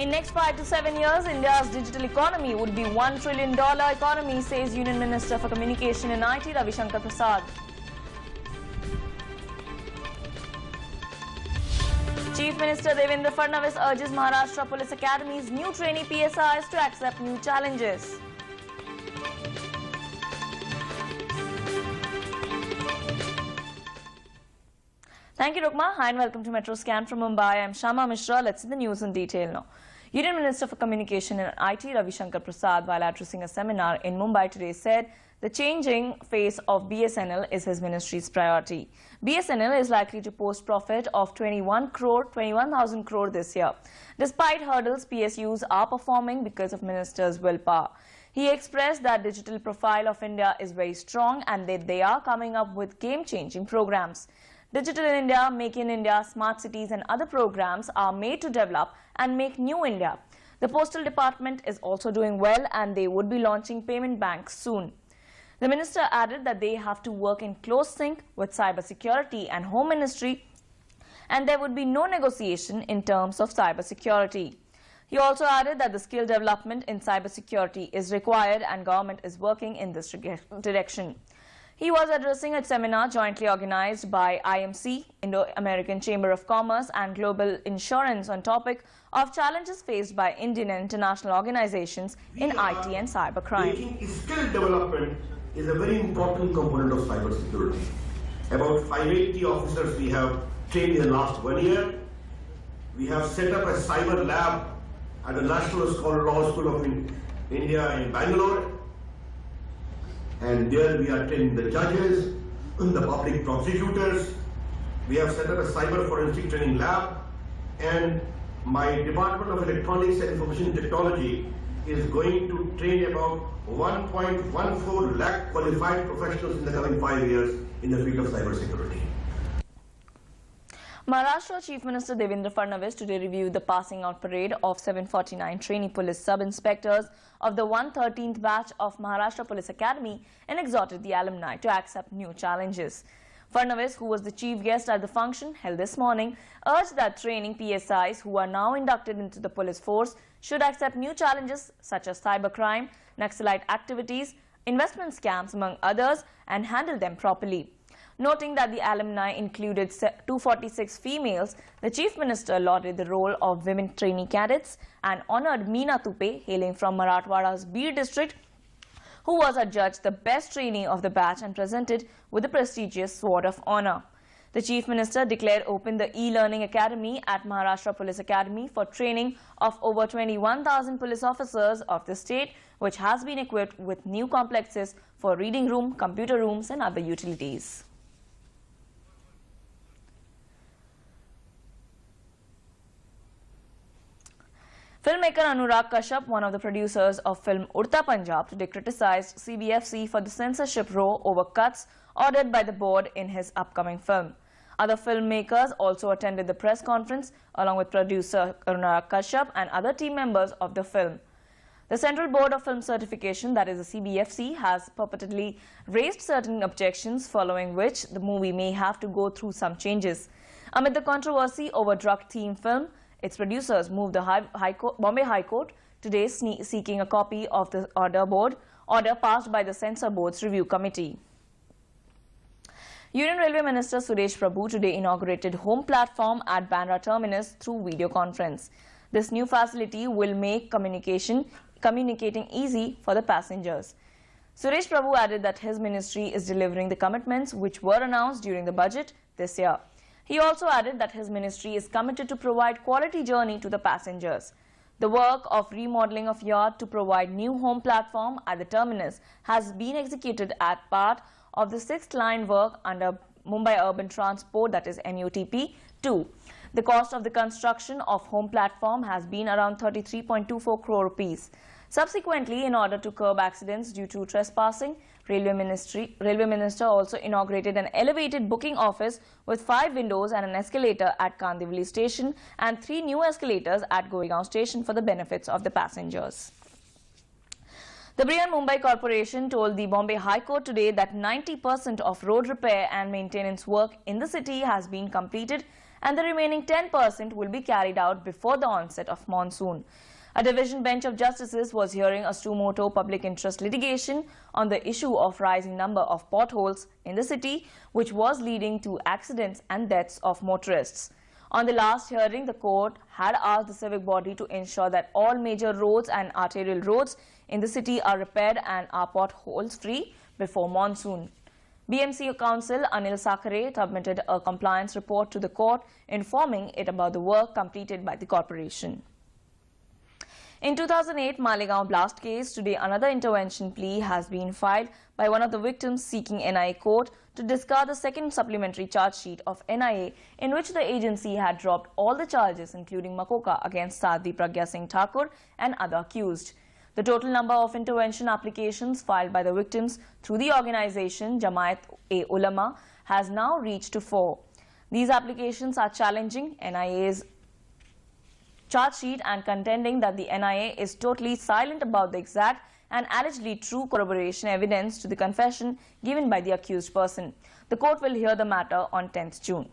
In next 5 to 7 years, India's digital economy would be $1 trillion economy, says Union Minister for Communication and IT, Ravi Shankar Prasad. Chief Minister Devendra Fadnavis urges Maharashtra Police Academy's new trainee PSIs to accept new challenges. Thank you, Rukma. Hi and welcome to Metro Scan from Mumbai. I'm Shama Mishra. Let's see the news in detail now. Union Minister for Communication and IT Ravi Shankar Prasad, while addressing a seminar in Mumbai today, said the changing face of BSNL is his ministry's priority. BSNL is likely to post profit of 21,000 crore this year. Despite hurdles, PSUs are performing because of ministers' willpower. He expressed that digital profile of India is very strong and that they are coming up with game-changing programs. Digital in India, Make in India, Smart Cities and other programs are made to develop and make new India. The Postal Department is also doing well and they would be launching payment banks soon. The minister added that they have to work in close sync with Cyber Security and Home Ministry and there would be no negotiation in terms of cyber security. He also added that the skill development in cyber security is required and government is working in this direction. He was addressing a seminar jointly organized by IMC, Indo-American Chamber of Commerce and Global Insurance on topic of challenges faced by Indian and international organizations in IT and cybercrime. Skill development is a very important component of cyber security. About 580 officers we have trained in the last 1 year. We have set up a cyber lab at the National Law School of India in Bangalore. And there we are training the judges, the public prosecutors. We have set up a cyber forensic training lab, and my Department of Electronics and Information Technology is going to train about 1.14 lakh qualified professionals in the coming 5 years in the field of cyber security. Maharashtra Chief Minister Devendra Fadnavis today reviewed the passing out parade of 749 trainee police sub-inspectors of the 113th batch of Maharashtra Police Academy and exhorted the alumni to accept new challenges. Fadnavis, who was the chief guest at the function held this morning, urged that training PSIs who are now inducted into the police force should accept new challenges such as cybercrime, Naxalite activities, investment scams among others and handle them properly. Noting that the alumni included 246 females, the Chief Minister lauded the role of women trainee cadets and honoured Meena Tupe, hailing from Marathwada's Bir district, who was adjudged the best trainee of the batch and presented with the prestigious Sword of Honour. The Chief Minister declared open the e-learning academy at Maharashtra Police Academy for training of over 21,000 police officers of the state, which has been equipped with new complexes for reading room, computer rooms and other utilities. Filmmaker Anurag Kashyap, one of the producers of film Udta Punjab, today criticized CBFC for the censorship row over cuts ordered by the board in his upcoming film. Other filmmakers also attended the press conference along with producer Anurag Kashyap and other team members of the film. The Central Board of Film Certification, that is the CBFC, has purportedly raised certain objections following which the movie may have to go through some changes. Amid the controversy over drug-themed film, its producers moved the Bombay High Court today seeking a copy of the order passed by the Censor Board's review committee. Union Railway Minister Suresh Prabhu today inaugurated home platform at Bandra terminus through video conference. This new facility will make communicating easy for the passengers. Suresh Prabhu added that his ministry is delivering the commitments which were announced during the budget this year. He also added that his ministry is committed to provide quality journey to the passengers. The work of remodeling of yard to provide new home platform at the terminus has been executed as part of the 6th line work under Mumbai Urban Transport, that is MUTP 2. The cost of the construction of home platform has been around 33.24 crore rupees. Subsequently, in order to curb accidents due to trespassing, Railway Minister also inaugurated an elevated booking office with 5 windows and an escalator at Kandivali station and 3 new escalators at Goregaon station for the benefits of the passengers. The Brihan Mumbai Corporation told the Bombay High Court today that 90% of road repair and maintenance work in the city has been completed and the remaining 10% will be carried out before the onset of monsoon. A division bench of justices was hearing a suo motu public interest litigation on the issue of rising number of potholes in the city, which was leading to accidents and deaths of motorists. On the last hearing, the court had asked the civic body to ensure that all major roads and arterial roads in the city are repaired and are potholes free before monsoon. BMC Council Anil Sakare submitted a compliance report to the court informing it about the work completed by the corporation. In 2008 Malegaon blast case, today another intervention plea has been filed by one of the victims seeking NIA court to discard the second supplementary charge sheet of NIA in which the agency had dropped all the charges including Makoka against Sadhvi Pragya Singh Thakur and other accused. The total number of intervention applications filed by the victims through the organization Jamaat-e-Ulama has now reached to 4. These applications are challenging NIA's charge sheet and contending that the NIA is totally silent about the exact and allegedly true corroboration evidence to the confession given by the accused person. The court will hear the matter on 10th June.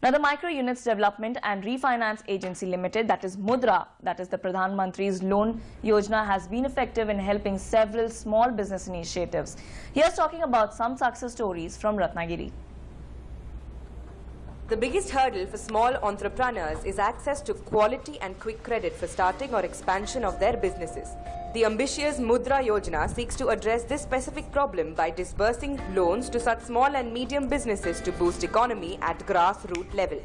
Now, the Micro Units Development and Refinance Agency Limited, that is Mudra, that is the Pradhan Mantri's loan Yojana, has been effective in helping several small business initiatives. Here's talking about some success stories from Ratnagiri. The biggest hurdle for small entrepreneurs is access to quality and quick credit for starting or expansion of their businesses. The ambitious Mudra Yojana seeks to address this specific problem by disbursing loans to such small and medium businesses to boost economy at grassroots level.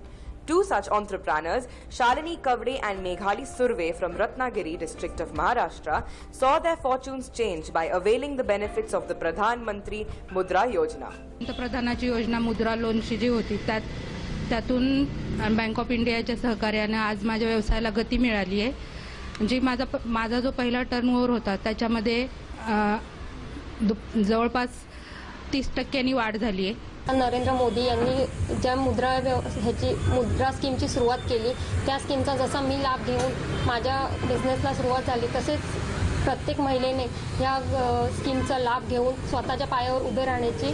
Two such entrepreneurs, Shalini Kavde and Meghali Surve from Ratnagiri district of Maharashtra, saw their fortunes change by availing the benefits of the Pradhan Mantri Mudra Yojana. पंतप्रधानाची योजना मुद्रा लोनची जी होती त्यातून bank of इंडियाच्या सहकार्याने आज माझ्या व्यवसायाला गती मिळाली आहे. जी माझा जो पहिला टर्नओव्हर होता त्याच्यामध्ये जवळपास 30% वाढ झाली आहे. नरेंद्र मोदी यांनी ज्या मुद्रा स्कीमची सुरुवात केली त्या स्कीमचा जसा मी लाभ घेऊन माझ्या बिझनेसला सुरुवात झाली तसेच प्रत्येक महिलेने या स्कीमचा लाभ घेऊन स्वतःच्या पायावर उभे राहण्याची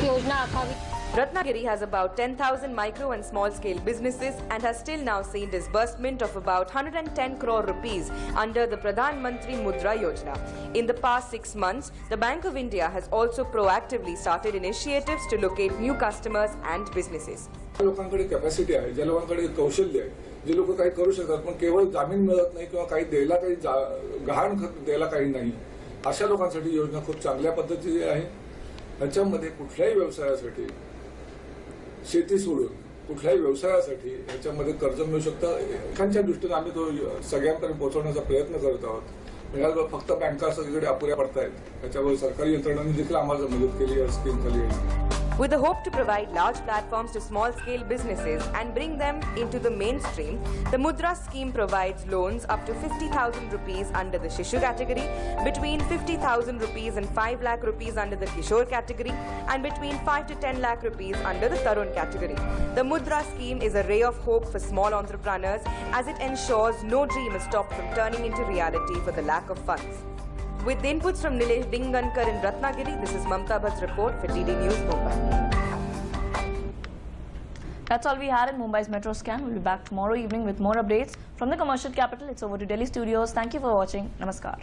योजना आखावी. Ratnagiri has about 10,000 micro and small scale businesses and has still now seen disbursement of about 110 crore rupees under the Pradhan Mantri Mudra Yojana. In the past 6 months, the Bank of India has also proactively started initiatives to locate new customers and businesses. लोकांकडे capacity आहे, ज्या लोकांकडे कौशल्य आहे, जे लोक काही करू शकतात पण केवळ जामीन मिळत नाही किंवा काही द्यायला काही गहाण द्यायला काही नाही, अशा लोकांसाठी योजना खूप चांगल्या पद्धतीची आहे. त्याच्यामध्ये कुठल्याही व्यवसायासाठी शेती सोडून कुठल्याही व्यवसायासाठी याच्यामध्ये कर्ज मिळू शकतं. एखाद्या दृष्टीने आम्ही तो सगळ्यांकडे पोहोचवण्याचा प्रयत्न करत आहोत. फक्त बँका सगळीकडे अपुऱ्या पडतायत, त्याच्यावर सरकारी यंत्रणांनी देखील आम्हाला मदत केली या स्कीम खाली. With the hope to provide large platforms to small-scale businesses and bring them into the mainstream, the Mudra scheme provides loans up to 50,000 rupees under the Shishu category, between 50,000 rupees and 5 lakh rupees under the Kishore category, and between 5 to 10 lakh rupees under the Tarun category. The Mudra scheme is a ray of hope for small entrepreneurs as it ensures no dream is stopped from turning into reality for the lack of funds. With inputs from Nilesh Dingankar in Ratnagiri, this is Mamta Bhatt's report for DD News, Mumbai. That's all we had in Mumbai's Metro Scan. We'll be back tomorrow evening with more updates. From the commercial capital, it's over to Delhi studios. Thank you for watching. Namaskar.